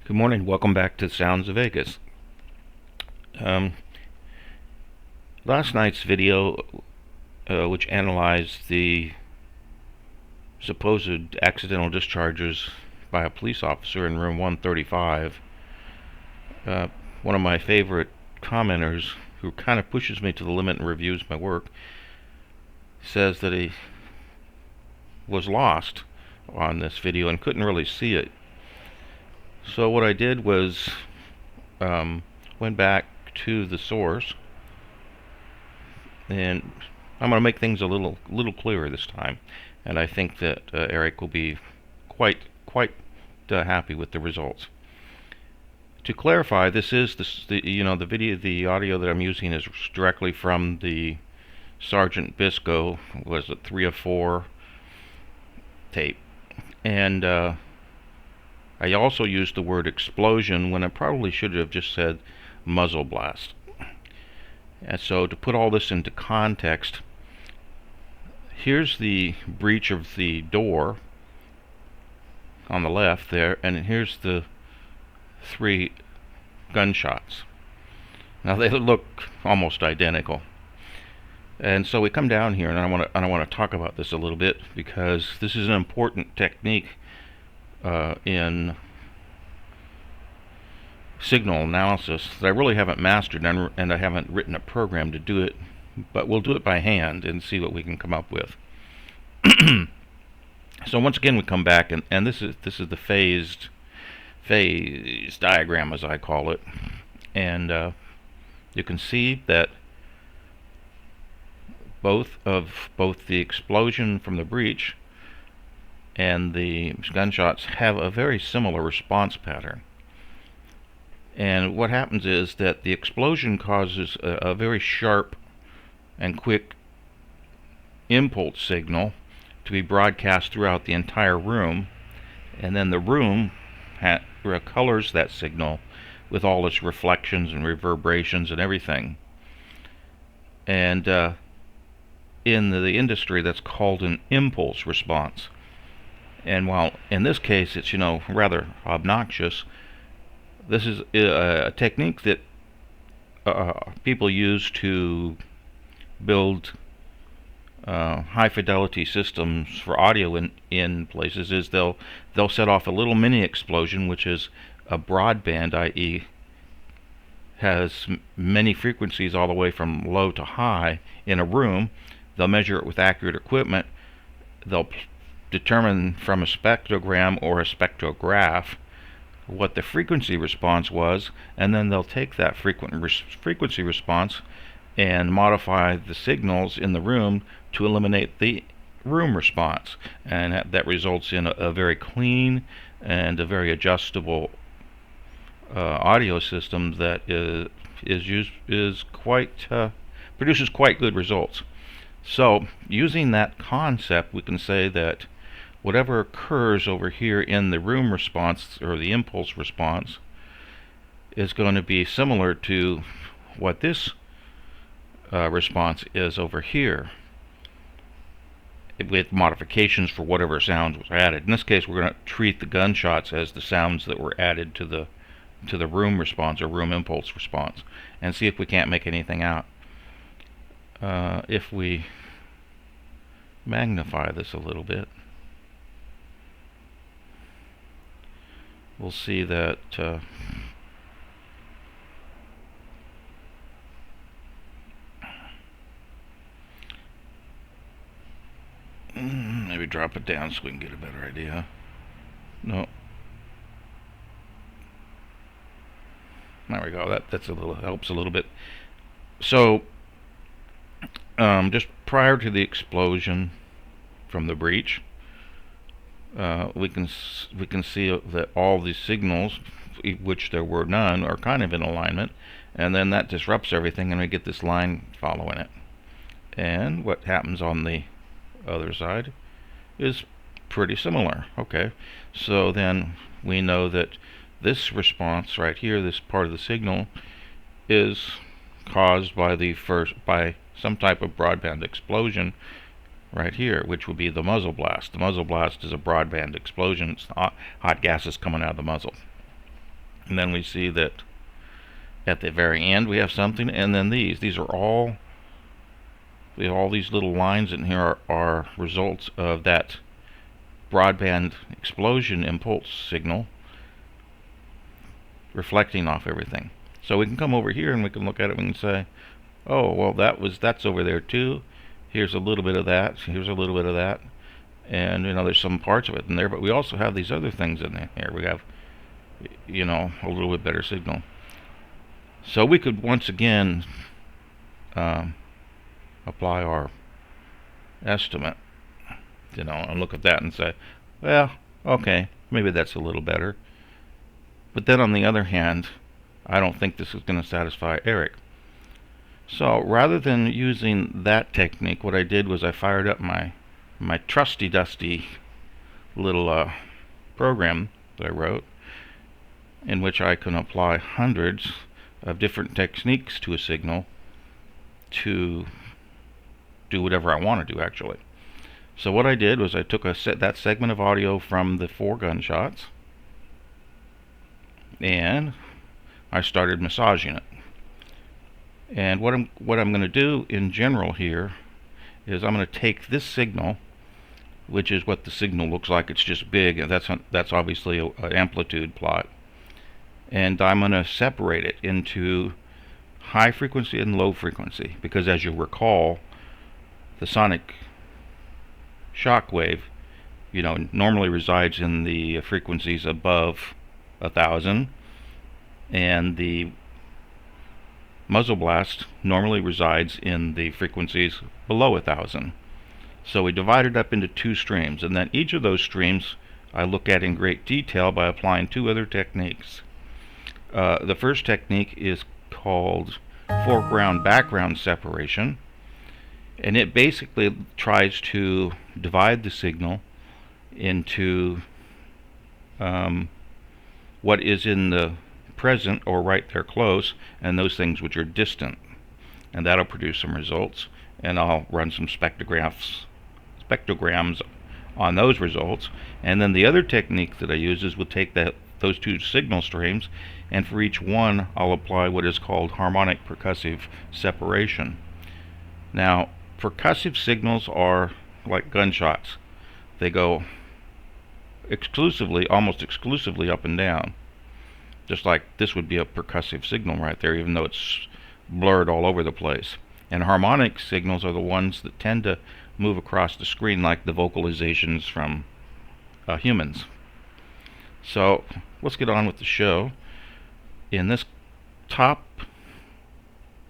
Good morning. Welcome back to Sounds of Vegas. Um, Last night's video, which analyzed the supposed accidental discharges by a police officer in room 135, one of my favorite commenters, who kind of pushes me to the limit and reviews my work, says that he was lost on this video and couldn't really see it. So what I did was went back to the source, and I'm going to make things a little clearer this time, and I think that Eric will be quite happy with the results. To clarify, this is the audio that I'm using is directly from the Sergeant Bitsko, was it 3 of 4 tape, and I also used the word explosion when I probably should have just said muzzle blast. And so to put all this into context, here's the breach of the door on the left there, and here's the 3 gunshots. Now they look almost identical. And so we come down here, and I want to talk about this a little bit, because this is an important technique in signal analysis that I really haven't mastered, and I haven't written a program to do it, but we'll do it by hand and see what we can come up with. So once again we come back, and this is the phase diagram, as I call it, and you can see that both the explosion from the breach and the gunshots have a very similar response pattern. And what happens is that the explosion causes a very sharp and quick impulse signal to be broadcast throughout the entire room, and then the room colors that signal with all its reflections and reverberations and everything. And in the industry, that's called an impulse response. And while in this case it's rather obnoxious, this is a technique that people use to build high fidelity systems for audio in places. Is they'll set off a little mini explosion, which is a broadband, i.e. has many frequencies all the way from low to high in a room. They'll measure it with accurate equipment. They'll determine from a spectrogram or a spectrograph what the frequency response was, and then they'll take that frequency response and modify the signals in the room to eliminate the room response, and that results in a very clean and a very adjustable audio system that produces quite good results. So using that concept, we can say that whatever occurs over here in the room response, or the impulse response, is going to be similar to what this response is over here, with modifications for whatever sounds was added. In this case, we're going to treat the gunshots as the sounds that were added to the room response, or room impulse response, and see if we can't make anything out. If we magnify this a little bit, we'll see that maybe drop it down so we can get a better idea. No, there we go. That's helps a little bit. So just prior to the explosion from the breach, we can see that all these signals, which there were none, are kind of in alignment, and then that disrupts everything, and we get this line following it. And what happens on the other side is pretty similar. Okay, so then we know that this response right here, this part of the signal, is caused by some type of broadband explosion right here, which would be the muzzle blast. The muzzle blast is a broadband explosion. It's hot gases coming out of the muzzle. And then we see that at the very end we have something, and then these are all, we have all these little lines in here are results of that broadband explosion impulse signal reflecting off everything. So we can come over here and we can look at it and we can say, oh, well, that's over there too. Here's a little bit of that. Here's a little bit of that. And, there's some parts of it in there, but we also have these other things in there. We have, a little bit better signal. So we could once again apply our estimate, and look at that and say, well, okay, maybe that's a little better. But then on the other hand, I don't think this is going to satisfy Eric. So rather than using that technique, what I did was I fired up my trusty dusty little program that I wrote, in which I can apply hundreds of different techniques to a signal to do whatever I want to do, actually. So what I did was I took that segment of audio from the 4 gunshots and I started massaging it. And what I'm going to do in general here is I'm going to take this signal, which is what the signal looks like. It's just big, and that's obviously an amplitude plot. And I'm going to separate it into high frequency and low frequency, because as you'll recall, the sonic shock wave, normally resides in the frequencies above 1,000, and the muzzle blast normally resides in the frequencies below 1,000. So we divide it up into 2 streams, and then each of those streams I look at in great detail by applying 2 other techniques. The first technique is called foreground background separation, and it basically tries to divide the signal into what is in the present or right there close, and those things which are distant, and that'll produce some results, and I'll run some spectrograms on those results. And then the other technique that I use is we'll take those 2 signal streams, and for each one I'll apply what is called harmonic percussive separation. Now, percussive signals are like gunshots. They go almost exclusively up and down, just like this would be a percussive signal right there, even though it's blurred all over the place. And harmonic signals are the ones that tend to move across the screen, like the vocalizations from humans. So let's get on with the show. In this top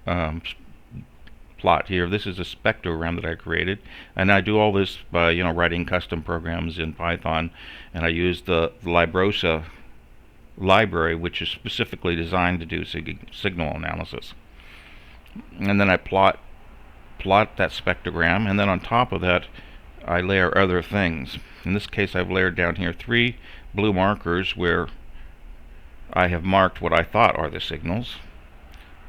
plot here, this is a spectrogram that I created, and I do all this by writing custom programs in Python, and I use the Librosa library, which is specifically designed to do signal analysis. And then I plot that spectrogram, and then on top of that I layer other things. In this case, I've layered down here 3 blue markers where I have marked what I thought are the signals,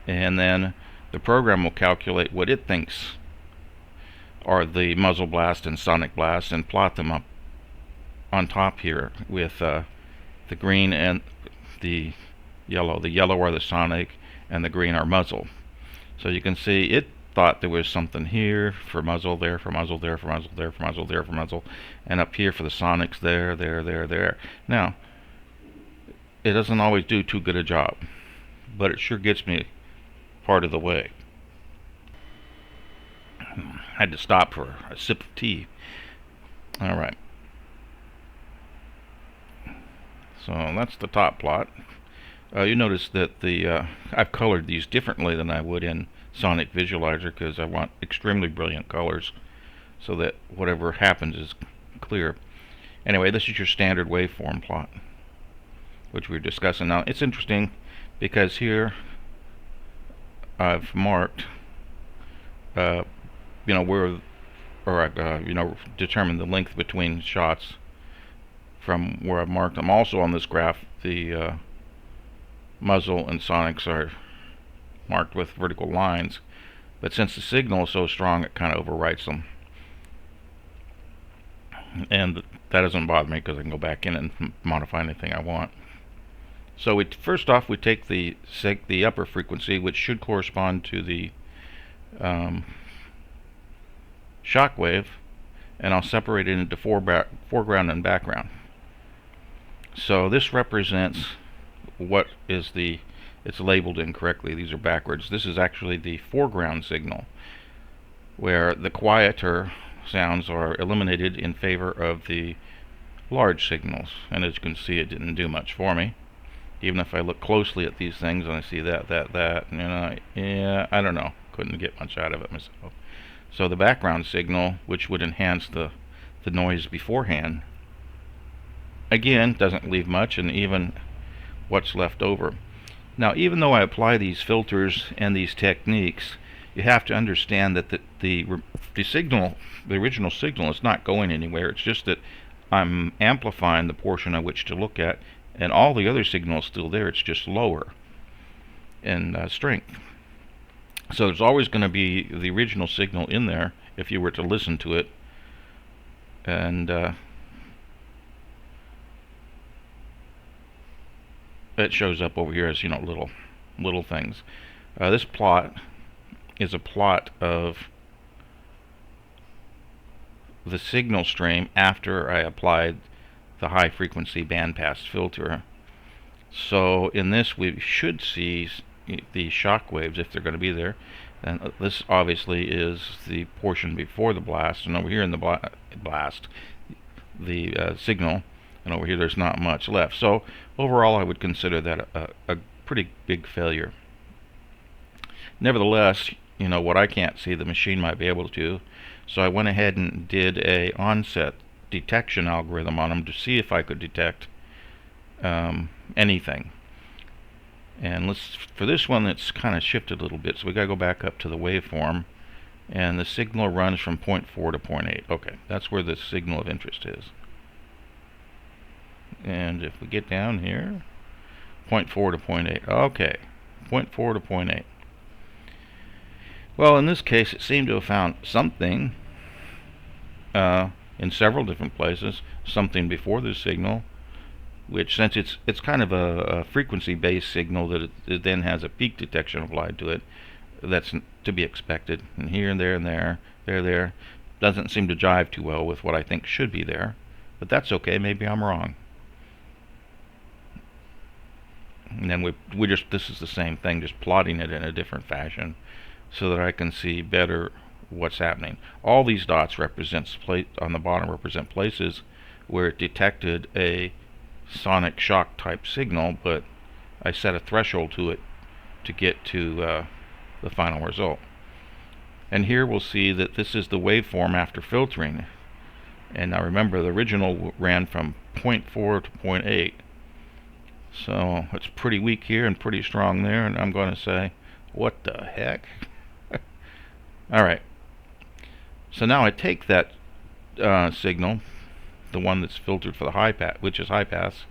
and then the program will calculate what it thinks are the muzzle blast and sonic blast and plot them up on top here with the green and the yellow. The yellow are the sonic and the green are muzzle. So you can see it thought there was something here for muzzle, there for muzzle, there for muzzle, there for muzzle, there for muzzle, and up here for the sonics, there. Now, it doesn't always do too good a job, but it sure gets me part of the way. I had to stop for a sip of tea. Alright. So that's the top plot. You notice that I've colored these differently than I would in Sonic Visualizer, because I want extremely brilliant colors so that whatever happens is clear. Anyway, this is your standard waveform plot, which we're discussing now. It's interesting because here I've marked where, or I've determined the length between shots from where I've marked them. Also on this graph, the muzzle and sonics are marked with vertical lines, but since the signal is so strong, it kind of overwrites them, and that doesn't bother me because I can go back in and modify anything I want. So first off we take the upper frequency, which should correspond to the shock wave, and I'll separate it into foreground and background. So this represents what is it's labeled incorrectly. These are backwards. This is actually the foreground signal, where the quieter sounds are eliminated in favor of the large signals. And as you can see, it didn't do much for me. Even if I look closely at these things and I see that, yeah, I don't know. Couldn't get much out of it myself. So the background signal, which would enhance the noise beforehand, again, doesn't leave much, and even what's left over. Now, even though I apply these filters and these techniques, you have to understand that the signal, the original signal, is not going anywhere. It's just that I'm amplifying the portion of which to look at, and all the other signal is still there. It's just lower in strength. So there's always going to be the original signal in there if you were to listen to it. And it shows up over here as, you know, little things. This plot is a plot of the signal stream after I applied the high frequency bandpass filter. So in this we should see the shock waves if they're going to be there, and this obviously is the portion before the blast, and over here in the blast the signal, and over here there's not much left. So overall I would consider that a pretty big failure. Nevertheless, you know, what I can't see, the machine might be able to, so I went ahead and did a onset detection algorithm on them to see if I could detect anything. And for this one, it's kind of shifted a little bit, so we gotta go back up to the waveform, and the signal runs from 0.4 to 0.8. Okay, that's where the signal of interest is. And if we get down here, 0.4 to 0.8. Okay, 0.4 to 0.8. Well, in this case, it seemed to have found something in several different places, something before the signal, which, since it's kind of a frequency-based signal, that it then has a peak detection applied to it, that's to be expected. And here and there and there, doesn't seem to jive too well with what I think should be there, but that's okay. Maybe I'm wrong. And then this is the same thing, just plotting it in a different fashion so that I can see better what's happening. All these dots on the bottom represent places where it detected a sonic shock type signal, but I set a threshold to it to get to the final result. And here we'll see that this is the waveform after filtering. And now remember, the original ran from 0.4 to 0.8. So it's pretty weak here and pretty strong there, and I'm going to say, what the heck? Alright, so now I take that signal, the one that's filtered for the high pass, which is high pass,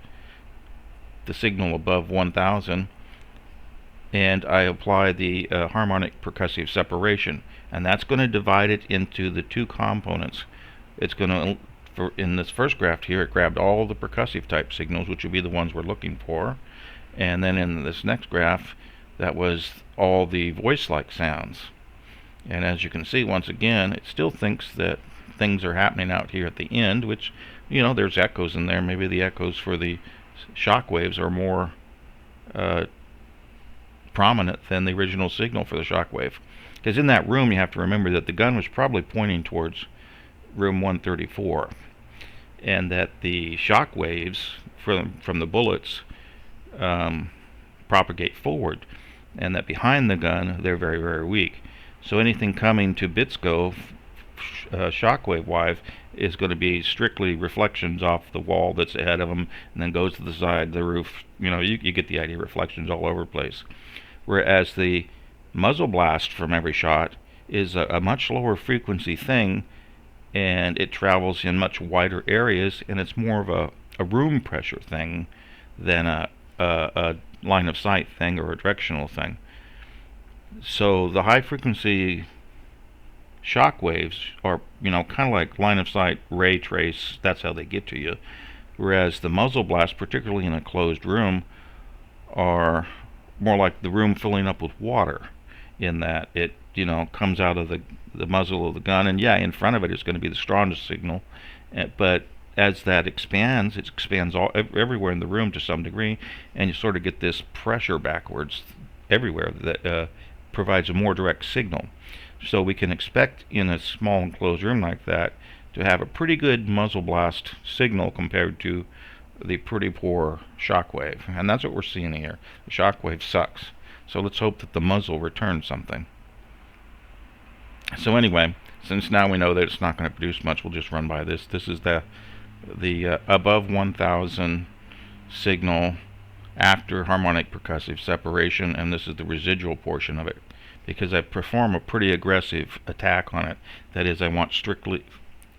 the signal above 1000, and I apply the harmonic percussive separation, and that's going to divide it into the two components. It's going to, in this first graph here, it grabbed all the percussive type signals, which would be the ones we're looking for, and then in this next graph, that was all the voice-like sounds. And as you can see, once again, it still thinks that things are happening out here at the end, which, you know, there's echoes in there. Maybe the echoes for the shock waves are more prominent than the original signal for the shock wave. Because in that room, you have to remember that the gun was probably pointing towards room 134, and that the shock waves from the bullets propagate forward, and that behind the gun, they're very, very weak. So anything coming to Bitsko shockwave wise is going to be strictly reflections off the wall that's ahead of them, and then goes to the side, the roof. You know, you get the idea, reflections all over the place. Whereas the muzzle blast from every shot is a much lower frequency thing, and it travels in much wider areas, and it's more of a room pressure thing than a line of sight thing or a directional thing. So the high frequency shock waves are, you know, kind of like line of sight ray trace. That's how they get to you. Whereas the muzzle blast, particularly in a closed room, are more like the room filling up with water, in that it, comes out of the muzzle of the gun, and yeah, in front of it is going to be the strongest signal, but as that expands, it expands everywhere in the room to some degree, and you sort of get this pressure backwards everywhere that provides a more direct signal. So we can expect in a small enclosed room like that to have a pretty good muzzle blast signal compared to the pretty poor shockwave. And that's what we're seeing here. The shockwave sucks. So let's hope that the muzzle returns something. So anyway, since now we know that it's not going to produce much, we'll just run by this. This is the above 1000 signal after harmonic percussive separation, and this is the residual portion of it, because I perform a pretty aggressive attack on it. That is, I want strictly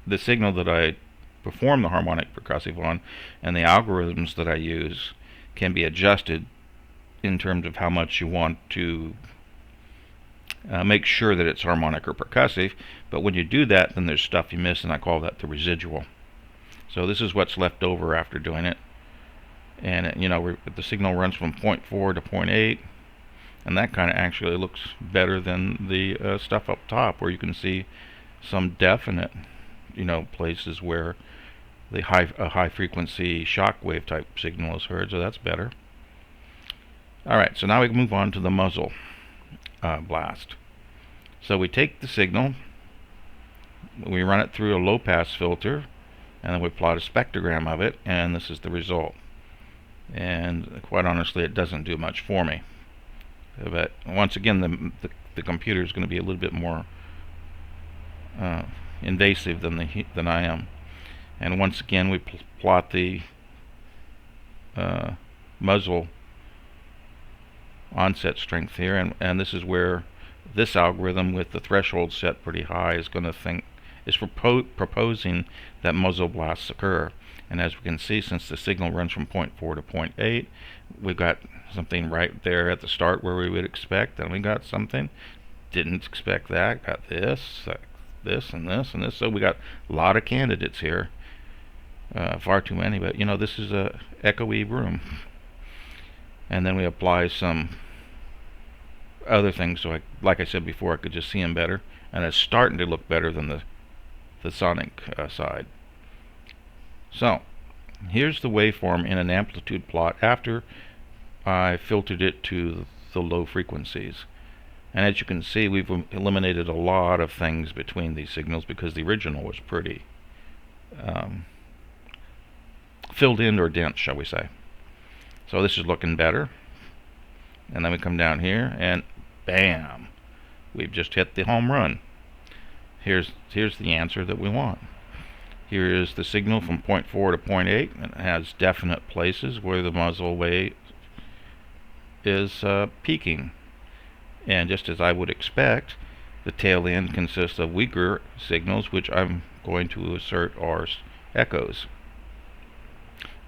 the signal that I perform the harmonic percussive on, and the algorithms that I use can be adjusted in terms of how much you want to make sure that it's harmonic or percussive. But when you do that, then there's stuff you miss, and I call that the residual. So this is what's left over after doing it. And the signal runs from 0.4 to 0.8, and that kind of actually looks better than the stuff up top, where you can see some definite places where the high frequency shock wave type signal is heard. So that's better. Alright, so now we can move on to the muzzle blast. So we take the signal, we run it through a low pass filter, and then we plot a spectrogram of it, and this is the result. And quite honestly, it doesn't do much for me. But once again, the computer is going to be a little bit more invasive than I am. And once again, we plot the muzzle onset strength here, and this is where this algorithm with the threshold set pretty high is proposing that muzzle blasts occur. And as we can see, since the signal runs from 0.4 to 0.8, we've got something right there at the start where we would expect, and we got something, didn't expect that, got this, and this, and this. So we got a lot of candidates here, far too many, but this is a echoey room. And then we apply some other things, so like I said before, I could just see them better, and it's starting to look better than the sonic side. So here's the waveform in an amplitude plot after I filtered it to the low frequencies. And as you can see, we've eliminated a lot of things between these signals because the original was pretty filled in or dense, shall we say. So this is looking better. And then we come down here and bam, we've just hit the home run. Here's the answer that we want. Here is the signal from 0.4 to 0.8, and it has definite places where the muzzle wave is peaking. And just as I would expect, the tail end consists of weaker signals, which I'm going to assert are echoes.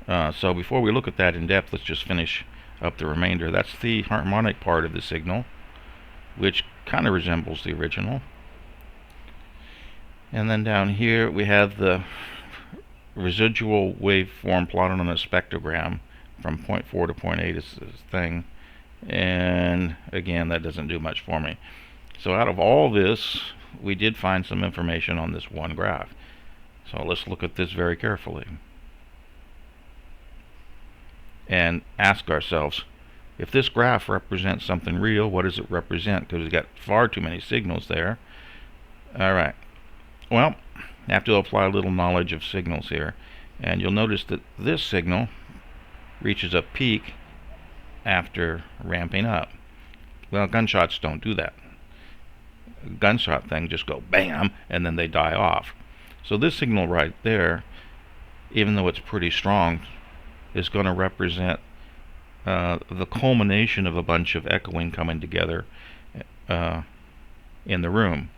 So before we look at that in depth, let's just finish up the remainder. That's the harmonic part of the signal, which kind of resembles the original. And then down here we have the residual waveform plotted on a spectrogram from 0.4 to 0.8 is this thing. And again, that doesn't do much for me. So out of all this, we did find some information on this one graph. So let's look at this very carefully and ask ourselves, if this graph represents something real, what does it represent? Because we've got far too many signals there. Alright, well, I have to apply a little knowledge of signals here, and you'll notice that this signal reaches a peak after ramping up. Well, gunshots don't do that. Gunshot thing just go bam, and then they die off. So this signal right there, even though it's pretty strong, is going to represent the culmination of a bunch of echoing coming together in the room.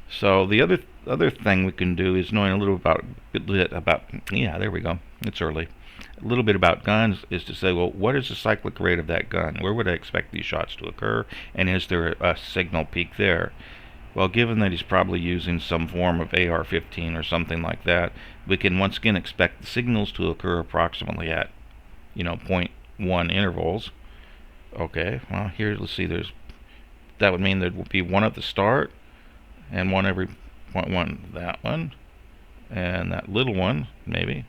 So the other thing we can do is knowing a little bit about yeah, there we go, it's early. A little bit about guns is to say, well, what is the cyclic rate of that gun? Where would I expect these shots to occur? And is there a signal peak there? Well, given that he's probably using some form of AR-15 or something like that, we can once again expect the signals to occur approximately at 0.1 0.1 intervals. Okay, well here, let's see, that would mean there would be one at the start and one every 0.1. That one and that little one maybe.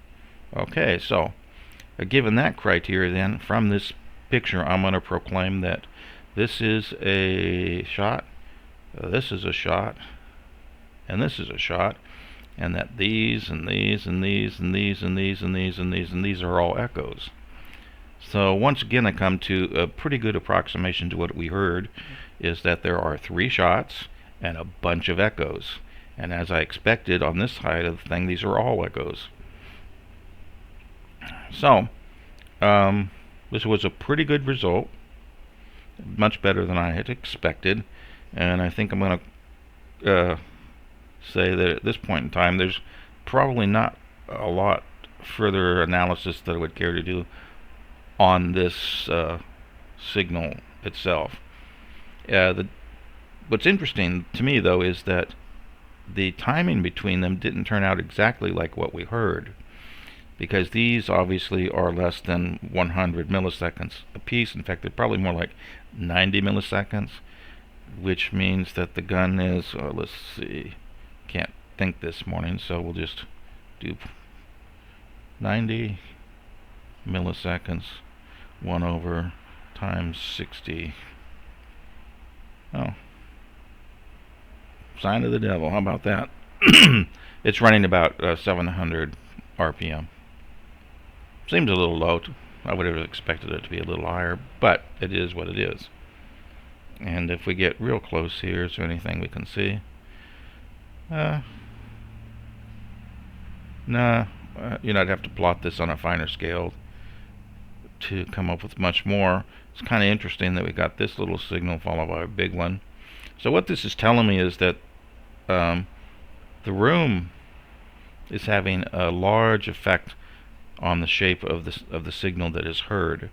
Okay, so given that criteria, then from this picture I'm going to proclaim that this is a shot, this is a shot, and this is a shot, and that these and these and these and these and these and these and these and these are all echoes. So once again I come to a pretty good approximation to what we heard, is that there are 3 shots and a bunch of echoes. And as I expected on this side of the thing, these are all echoes. So this was a pretty good result, much better than I had expected, and I think I'm going to say that at this point in time there's probably not a lot further analysis that I would care to do on this signal itself. What's interesting to me though is that the timing between them didn't turn out exactly like what we heard, because these obviously are less than 100 milliseconds a piece. In fact, they're probably more like 90 milliseconds, which means that the gun is, let's see, can't think this morning, so we'll just do 90 milliseconds 1 over times 60. Oh, sign of the devil, how about that? It's running about 700 RPM. Seems a little low. I would have expected it to be a little higher, but it is what it is. And if we get real close here, is there anything we can see? Nah, I'd have to plot this on a finer scale to come up with much more. It's kind of interesting that we got this little signal followed by a big one. So what this is telling me is that the room is having a large effect on the shape of the signal that is heard.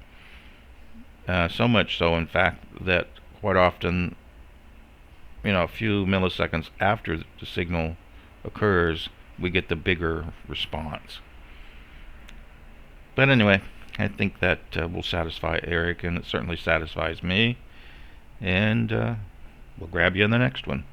So much so, in fact, that quite often, a few milliseconds after the signal occurs, we get the bigger response. But anyway, I think that will satisfy Eric, and it certainly satisfies me. And we'll grab you in the next one.